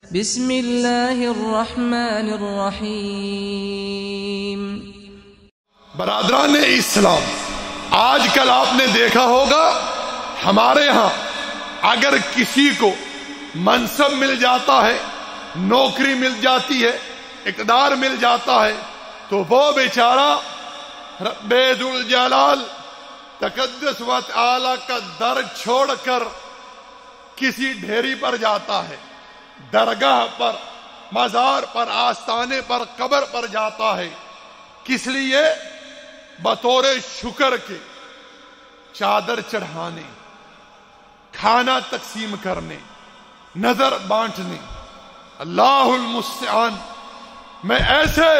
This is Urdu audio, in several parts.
بسم اللہ الرحمن الرحیم۔ برادران اسلام، آج کل آپ نے دیکھا ہوگا ہمارے ہاں اگر کسی کو منصب مل جاتا ہے، نوکری مل جاتی ہے، اقتدار مل جاتا ہے، تو وہ بیچارہ رب ذوالجلال تقدس و تعالی کا در چھوڑ کر کسی ڈھیری پر جاتا ہے، درگاہ پر، مزار پر، آستانے پر، قبر پر جاتا ہے۔ کس لیے؟ بطور شکر کے چادر چڑھانے، کھانا تقسیم کرنے، نظر بانٹنے۔ اللہ المستعان۔ میں ایسے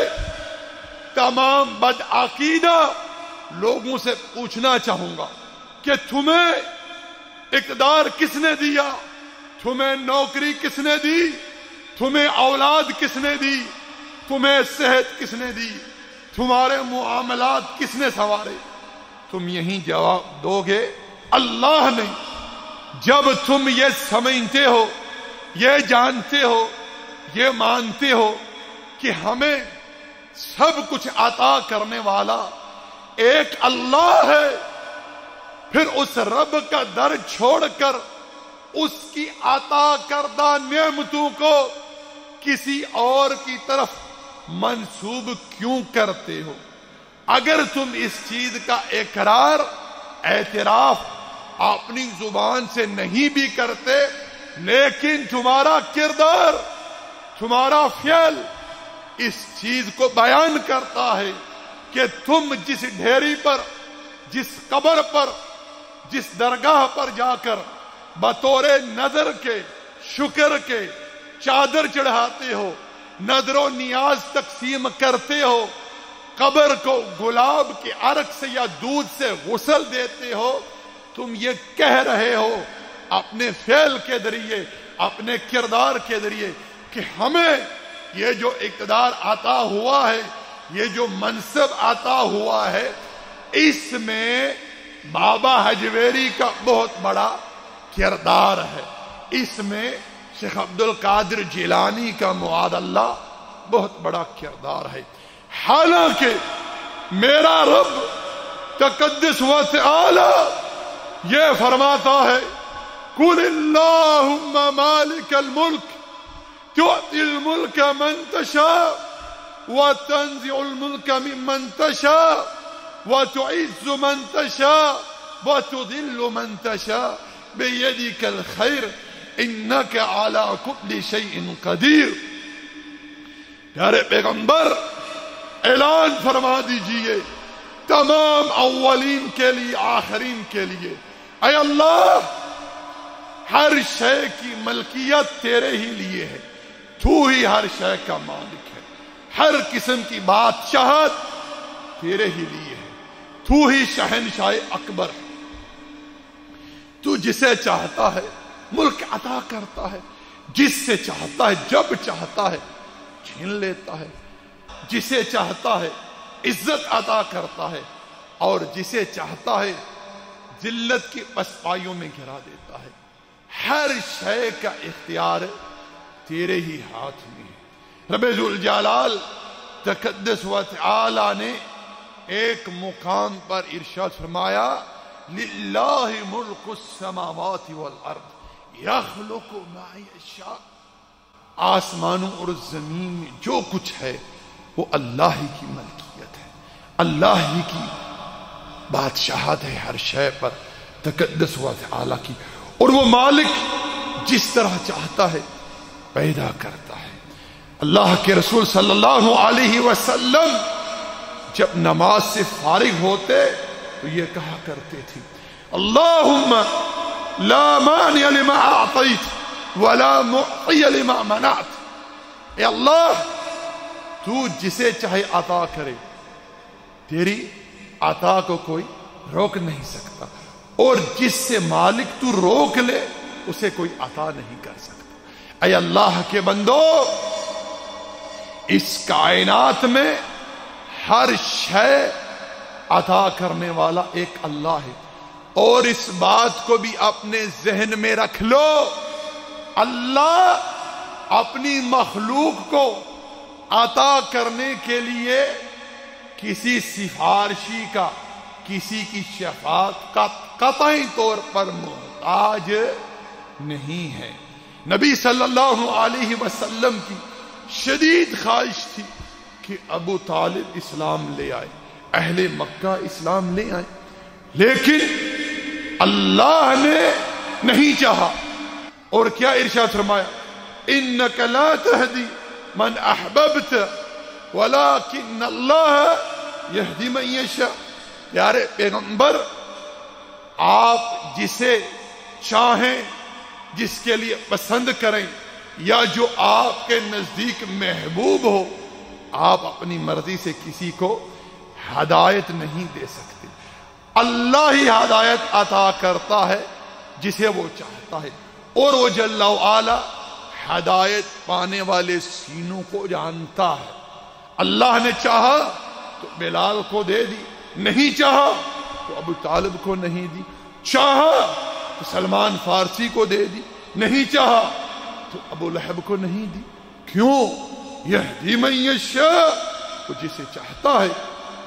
تمام بدعقیدہ لوگوں سے پوچھنا چاہوں گا کہ تمہیں اقتدار کس نے دیا؟ تمہیں نوکری کس نے دی؟ تمہیں اولاد کس نے دی؟ تمہیں صحت کس نے دی؟ تمہارے معاملات کس نے سنوارے؟ تم یہی جواب دو گے اللہ نے۔ جب تم یہ سمجھتے ہو، یہ جانتے ہو، یہ مانتے ہو کہ ہمیں سب کچھ عطا کرنے والا ایک اللہ ہے، پھر اس رب کا در چھوڑ کر اس کی عطا کردہ نعمتوں کو کسی اور کی طرف منسوب کیوں کرتے ہو؟ اگر تم اس چیز کا اقرار، اعتراف اپنی زبان سے نہیں بھی کرتے، لیکن تمہارا کردار، تمہارا فعل اس چیز کو بیان کرتا ہے کہ تم جس ڈھیری پر، جس قبر پر، جس درگاہ پر جا کر بطور نظر کے، شکر کے چادر چڑھاتے ہو، نظر و نیاز تقسیم کرتے ہو، قبر کو گلاب کے عرق سے یا دودھ سے غسل دیتے ہو، تم یہ کہہ رہے ہو اپنے فعل کے ذریعے، اپنے کردار کے ذریعے کہ ہمیں یہ جو اقتدار عطا ہوا ہے، یہ جو منصب عطا ہوا ہے، اس میں بابا حجویری کا بہت بڑا کردار ہے، اس میں شیخ عبد القادر جیلانی کا معاذ اللہ بہت بڑا کردار ہے۔ حالانکہ میرا رب تقدس و تعالی یہ فرماتا ہے قُلِ اللَّهُمَّ مَالِكَ الْمُلْكِ تُؤْتِي الْمُلْكَ مَنْ تَشَاءُ وَتَنزِعُ الْمُلْكَ مِمَّنْ تَشَاءُ وَتُعِزُّ مَنْ تَشَاءُ وَتُذِلُّ مَنْ تَشَاءُ بِيَدِكَ الْخَيْرُ إِنَّكَ عَلَى كُلِّ شَيْءٍ قَدِيرٌ۔ پیارے پیغمبر اعلان فرما دیجئے تمام اولین کے لیے، آخرین کے لیے، اے اللہ ہر شے کی ملکیت تیرے ہی لیے ہے، تو ہی ہر شے کا مالک ہے، ہر قسم کی بادشاہت تیرے ہی لیے ہے، تو ہی شہنشاہ اکبر ہے، تو جسے چاہتا ہے ملک عطا کرتا ہے، جس سے چاہتا ہے جب چاہتا ہے چھین لیتا ہے، جسے چاہتا ہے عزت عطا کرتا ہے، اور جسے چاہتا ہے ذلت کی پسپائیوں میں گرا دیتا ہے۔ ہر شے کا اختیار تیرے ہی ہاتھ میں ہے۔ رب ذوالجلال تقدس و تعالی نے ایک مقام پر ارشاد فرمایا للہ ملک السماوات والارض یخلق ما یشاء۔ آسمانوں اور زمین میں جو کچھ ہے وہ اللہ ہی کی ملکیت ہے، اللہ ہی کی بادشاہت ہے ہر شے پر تقدس و تعالی کی، اور وہ مالک جس طرح چاہتا ہے پیدا کرتا ہے۔ اللہ کے رسول صلی اللہ علیہ وسلم جب نماز سے فارغ ہوتے تو یہ کہا کرتے تھے اللہم لا مانع لما اعطیت ولا معطی لما منعت۔ اے اللہ تو جسے چاہے عطا کرے، تیری عطا کو کوئی روک نہیں سکتا، اور جس سے مالک تو روک لے اسے کوئی عطا نہیں کر سکتا۔ اے اللہ کے بندو، اس کائنات میں ہر شے عطا کرنے والا ایک اللہ ہے، اور اس بات کو بھی اپنے ذہن میں رکھ لو اللہ اپنی مخلوق کو عطا کرنے کے لیے کسی سفارشی کا، کسی کی شفاعت کا قطعی طور پر محتاج نہیں ہے۔ نبی صلی اللہ علیہ وسلم کی شدید خواہش تھی کہ ابو طالب اسلام لے آئے، اہل مکہ اسلام لے آئے، لیکن اللہ نے نہیں چاہا۔ اور کیا ارشاد فرمایا؟ انک لا تہدی من احببت ولکن اللہ یہدی من یشاء۔ پیارے پیغمبر، آپ جسے چاہیں، جس کے لیے پسند کریں، یا جو آپ کے نزدیک محبوب ہو، آپ اپنی مرضی سے کسی کو ہدایت نہیں دے سکتے۔ اللہ ہی ہدایت عطا کرتا ہے جسے وہ چاہتا ہے، اور وہ جل وعلا ہدایت پانے والے سینوں کو جانتا ہے۔ اللہ نے چاہا تو بلال کو دے دی، نہیں چاہا تو ابو طالب کو نہیں دی، چاہا تو سلمان فارسی کو دے دی، نہیں چاہا تو ابو لہب کو نہیں دی۔ کیوں؟ یہدی من یشاء، وہ جسے چاہتا ہے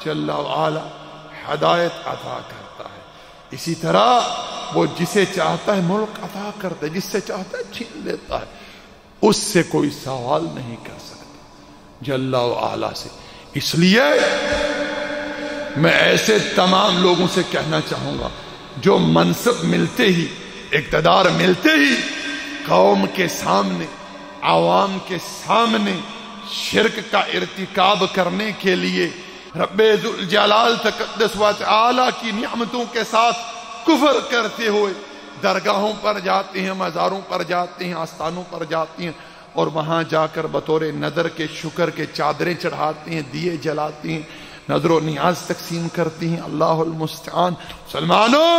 جل وعلا ہدایت عطا کرتا ہے۔ اسی طرح وہ جسے چاہتا ہے ملک عطا کرتا ہے، جس سے چاہتا ہے چھین لیتا ہے، اس سے کوئی سوال نہیں کر سکتا جل وعلا سے۔ اس لیے میں ایسے تمام لوگوں سے کہنا چاہوں گا جو منصب ملتے ہی، اقتدار ملتے ہی قوم کے سامنے، عوام کے سامنے شرک کا ارتکاب کرنے کے لیے رب ذوالجلال تقدس و تعالی کی نعمتوں کے ساتھ کفر کرتے ہوئے درگاہوں پر جاتے ہیں، مزاروں پر جاتے ہیں، آستانوں پر جاتے ہیں، اور وہاں جا کر بطور نظر کے شکر کے چادریں چڑھاتے ہیں، دیے جلاتے ہیں، نظر و نیاز تقسیم کرتے ہیں۔ اللہ المستعان۔ مسلمانوں،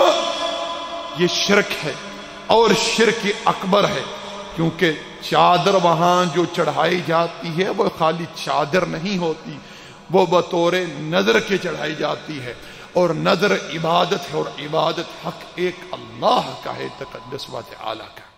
یہ شرک ہے، اور شرک اکبر ہے، کیونکہ چادر وہاں جو چڑھائی جاتی ہے وہ خالی چادر نہیں ہوتی، وہ بطور نظر کے چڑھائی جاتی ہے، اور نظر عبادت ہے، اور عبادت حق ایک اللہ کا ہے تقدس و تعالی کا۔